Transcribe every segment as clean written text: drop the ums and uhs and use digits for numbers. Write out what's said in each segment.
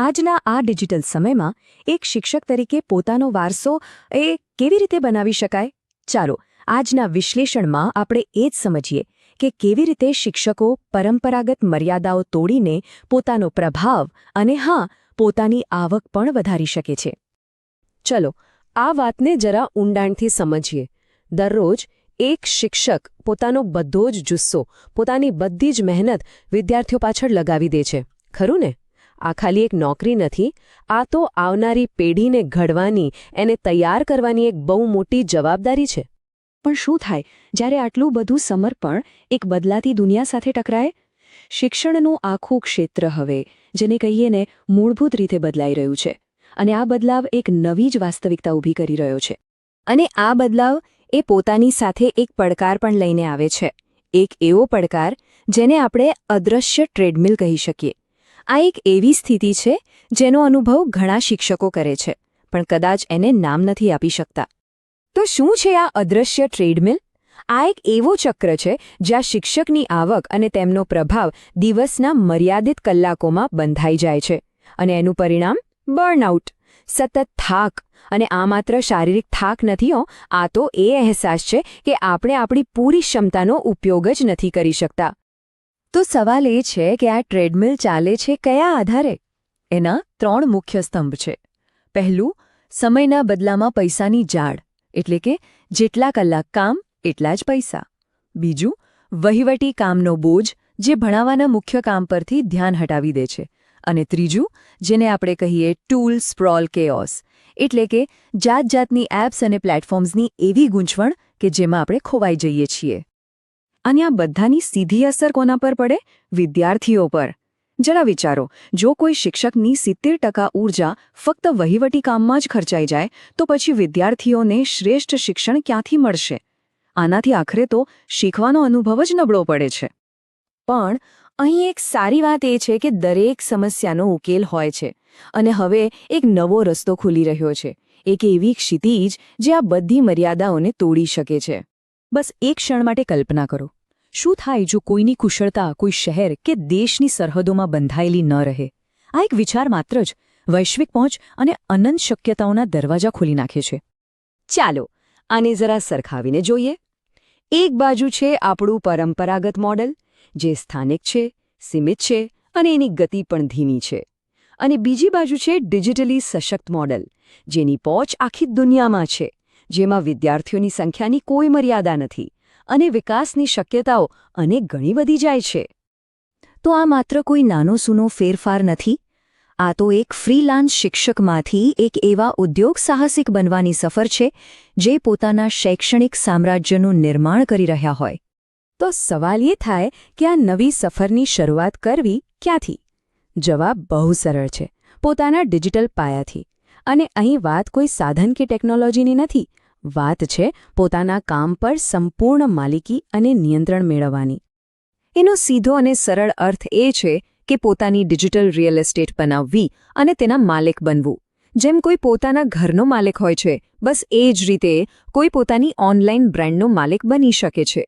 આજના આ ડિજિટલ સમયમાં એક શિક્ષક તરીકે પોતાનો વારસો કેવી રીતે બનાવી શકાય? ચાલો આજના વિશ્લેષણમાં આપણે એ જ સમજીએ કે કેવી રીતે શિક્ષકો પરંપરાગત મર્યાદાઓ તોડીને પોતાનો પ્રભાવ અને પોતાની આવક પણ વધારી શકે છે. ચલો આ વાતને જરા ઊંડાણથી સમજીએ. દરરોજ એક શિક્ષક પોતાનો બધો જ જુસ્સો, પોતાની બધી જ મહેનત વિદ્યાર્થીઓ પાછળ લગાવી દે છે, ખરું ને? આ ખાલી એક નોકરી નથી, આ તો આવનારી પેઢીને ઘડવાની, એને તૈયાર કરવાની એક બહુ મોટી જવાબદારી છે. પણ શું થાય જ્યારે આટલું બધું સમર્પણ એક બદલાતી દુનિયા સાથે ટકરાય? શિક્ષણનું આખું ક્ષેત્ર હવે, જેને કહીએ ને, મૂળભૂત રીતે બદલાઈ રહ્યું છે. અને આ બદલાવ એક નવી જ વાસ્તવિકતા ઊભી કરી રહ્યો છે. અને આ બદલાવ એ પોતાની સાથે એક પડકાર પણ લઈને આવે છે. એક એવો પડકાર જેને આપણે અદૃશ્ય ટ્રેડમિલ કહી શકીએ. આ એક એવી સ્થિતિ છે જેનો અનુભવ ઘણા શિક્ષકો કરે છે, પણ કદાચ એને નામ નથી આપી શકતા. તો શું છે આ અદૃશ્ય ટ્રેડમિલ? આ એક એવો ચક્ર છે જ્યાં શિક્ષકની આવક અને તેમનો પ્રભાવ દિવસના મર્યાદિત કલાકોમાં બંધાઈ જાય છે. અને એનું પરિણામ બર્નઆઉટ, સતત થાક. અને આ માત્ર શારીરિક થાક નથી, આ તો એ અહેસાસ છે કે આપણે આપણી પૂરી ક્ષમતાનો ઉપયોગ જ નથી કરી શકતા. તો સવાલ એ છે કે આ ટ્રેડમિલ ચાલે છે કયા આધારે? એના 3 મુખ્ય સ્તંભ છે. પહેલું, સમયના બદલામાં પૈસાની જાળ, એટલે કે જેટલા કલાક કામ એટલા જ પૈસા. બીજું, વહીવટી કામનો બોજ, જે ભણાવવાના મુખ્ય કામ પરથી ધ્યાન હટાવી દે છે. અને ત્રીજું, જેને આપણે કહીએ ટૂલ સ્પ્રોલ કેઓસ, એટલે કે જાતજાતની એપ્સ અને પ્લેટફોર્મ્સની એવી ગૂંચવણ કે જેમાં આપણે ખોવાઈ જઈએ છીએ. અને આ બધાની સીધી અસર કોના પર પડે? વિદ્યાર્થીઓ પર. જરા વિચારો, જો કોઈ શિક્ષકની 70% ઊર્જા ફક્ત વહીવટી કામમાં જ ખર્ચાઈ જાય, તો પછી વિદ્યાર્થીઓને શ્રેષ્ઠ શિક્ષણ ક્યાંથી મળશે? આનાથી આખરે તો શીખવાનો અનુભવ જ નબળો પડે છે. પણ અહીં એક સારી વાત એ છે કે દરેક સમસ્યાનો ઉકેલ હોય છે. અને હવે એક નવો રસ્તો ખુલી રહ્યો છે, એક એવી ક્ષિતિજ જે આ બધી મર્યાદાઓને તોડી શકે છે. બસ એક ક્ષણ માટે કલ્પના કરો, શું થાય જો કોઈની કુશળતા કોઈ શહેર કે દેશની સરહદોમાં બંધાયેલી ન રહે? આ એક વિચાર માત્ર જ વૈશ્વિક પહોંચ અને અનંત શક્યતાઓના દરવાજા ખોલી નાખે છે. ચાલો આને જરા સરખાવીને જોઈએ. એક બાજુ છે આપણું પરંપરાગત મોડેલ, જે સ્થાનિક છે, સીમિત છે અને એની ગતિ પણ ધીમી છે. અને બીજી બાજુ છે ડિજિટલી સશક્ત મોડેલ, જેની પહોંચ આખી દુનિયામાં છે, જેમાં વિદ્યાર્થીઓની સંખ્યાની કોઈ મર્યાદા નથી અને વિકાસની શક્યતાઓ અનેક ગણી વધી જાય છે. તો આ માત્ર કોઈ નાનો સૂનો ફેરફાર નથી. આ તો એક ફ્રીલાન્સ શિક્ષકમાંથી એક એવા ઉદ્યોગ સાહસિક બનવાની સફર છે જે પોતાના શૈક્ષણિક સામ્રાજ્યનું નિર્માણ કરી રહ્યા હોય. તો સવાલ એ થાય કે આ નવી સફરની શરૂઆત કરવી ક્યાંથી? જવાબ બહુ સરળ છે, પોતાના ડિજિટલ પાયાથી. અને અહીં વાત કોઈ સાધન કે ટેકનોલોજીની નથી, વાત છે પોતાના કામ પર સંપૂર્ણ માલિકી અને નિયંત્રણ મેળવવાની. એનો સીધો અને સરળ અર્થ એ છે કે પોતાની ડિજિટલ રિયલ એસ્ટેટ બનાવવી અને તેના માલિક બનવું. જેમ કોઈ પોતાના ઘરનો માલિક હોય છે, બસ એ જ રીતે કોઈ પોતાની ઓનલાઈન બ્રાન્ડનો માલિક બની શકે છે.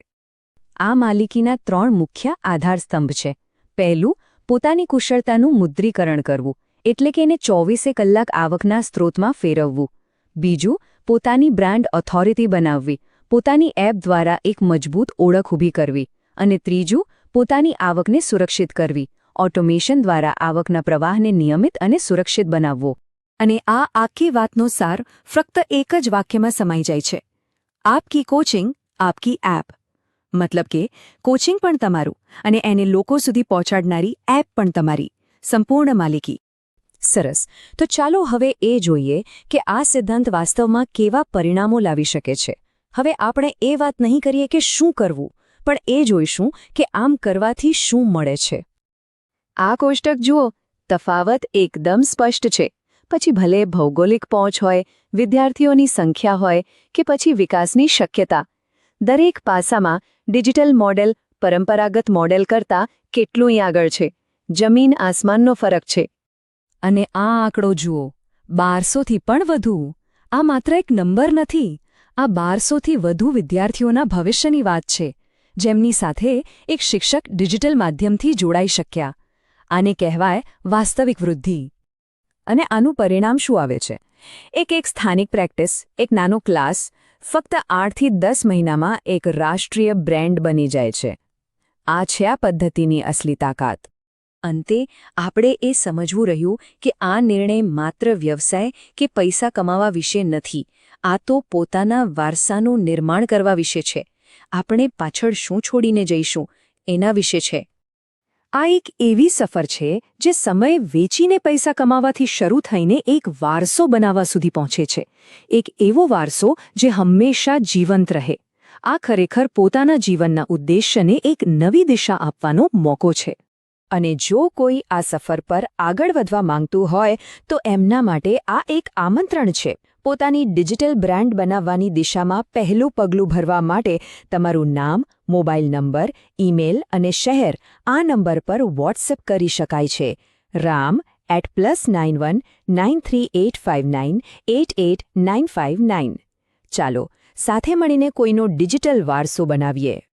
આ માલિકીના 3 મુખ્ય આધારસ્તંભ છે. પહેલું, પોતાની કુશળતાનું મુદ્રીકરણ કરવું, એટલે કે એને 24 કલાક આવકના સ્ત્રોતમાં ફેરવવું. બીજું, પોતાની બ્રાન્ડ ઓથોરિટી બનાવવી, પોતાની એપ દ્વારા એક મજબૂત ઓળખ ઊભી કરવી. અને ત્રીજું, પોતાની આવકને સુરક્ષિત કરવી, ઓટોમેશન દ્વારા આવકના પ્રવાહને નિયમિત અને સુરક્ષિત બનાવવો. અને આ આખી વાતનો સાર ફક્ત એક જ વાક્યમાં સમાઈ જાય છે: આપકી કોચિંગ, આપકી એપ. મતલબ કે કોચિંગ પણ તમારું અને એને લોકો સુધી પહોંચાડનારી એપ પણ તમારી, સંપૂર્ણ માલિકી. સરસ. તો ચાલો હવે એ જોઈએ કે આ સિદ્ધાંત વાસ્તવમાં કેવા પરિણામો લાવી શકે છે. હવે આપણે એ વાત નહીં કરીએ કે શું કરવું, પણ એ જોઈશું કે આમ કરવાથી શું મળે છે. આ કોષ્ટક જુઓ, તફાવત એકદમ સ્પષ્ટ છે. પછી ભલે ભૌગોલિક પહોંચ હોય, વિદ્યાર્થીઓની સંખ્યા હોય કે પછી વિકાસની શક્યતા, દરેક પાસામાં ડિજિટલ મોડેલ પરંપરાગત મોડેલ કરતાં કેટલું આગળ છે. જમીન આસમાનનો ફરક છે. અને આ આંકડો જુઓ, 1200થી પણ વધુ. આ માત્ર એક નંબર નથી, આ 1200થી વધુ વિદ્યાર્થીઓના ભવિષ્યની વાત છે, જેમની સાથે એક શિક્ષક ડિજિટલ માધ્યમથી જોડાઈ શક્યા. આને કહેવાય વાસ્તવિક વૃદ્ધિ. અને આનું પરિણામ શું આવે છે? એક સ્થાનિક પ્રેક્ટિસ, એક નાનો ક્લાસ, ફક્ત 8 થી 10 મહિનામાં એક રાષ્ટ્રીય બ્રેન્ડ બની જાય છે. આ છે આ પદ્ધતિની અસલી તાકાત. અંતે આપણે એ સમજવું રહ્યું કે આ નિર્ણય માત્ર વ્યવસાય કે પૈસા કમાવા વિશે નથી. આ તો પોતાના વારસાનું નિર્માણ કરવા વિશે છે. આપણે પાછળ શું છોડીને જઈશું એના વિશે છે. આ એક એવી સફર છે જે સમય વેચીને પૈસા કમાવાથી શરૂ થઈને એક વારસો બનાવવા સુધી પહોંચે છે. એક એવો વારસો જે હંમેશા જીવંત રહે. આ ખરેખર પોતાના જીવનના ઉદ્દેશ્યને એક નવી દિશા આપવાનો મોકો છે. અને જો કોઈ આ સફર પર આગળ વધવા માંગતું હોય તો એમના માટે આ એક આમંત્રણ છે. પોતાની ડિજિટલ બ્રાન્ડ બનાવવાની દિશામાં પહેલું પગલું ભરવા માટે તમારું નામ, મોબાઈલ નંબર, ઈમેલ અને શહેર આ નંબર પર વોટ્સએપ કરી શકાય છે. ram@+91 93859 88959. ચાલો સાથે મળીને કોઈનો ડિજિટલ વારસો બનાવીએ.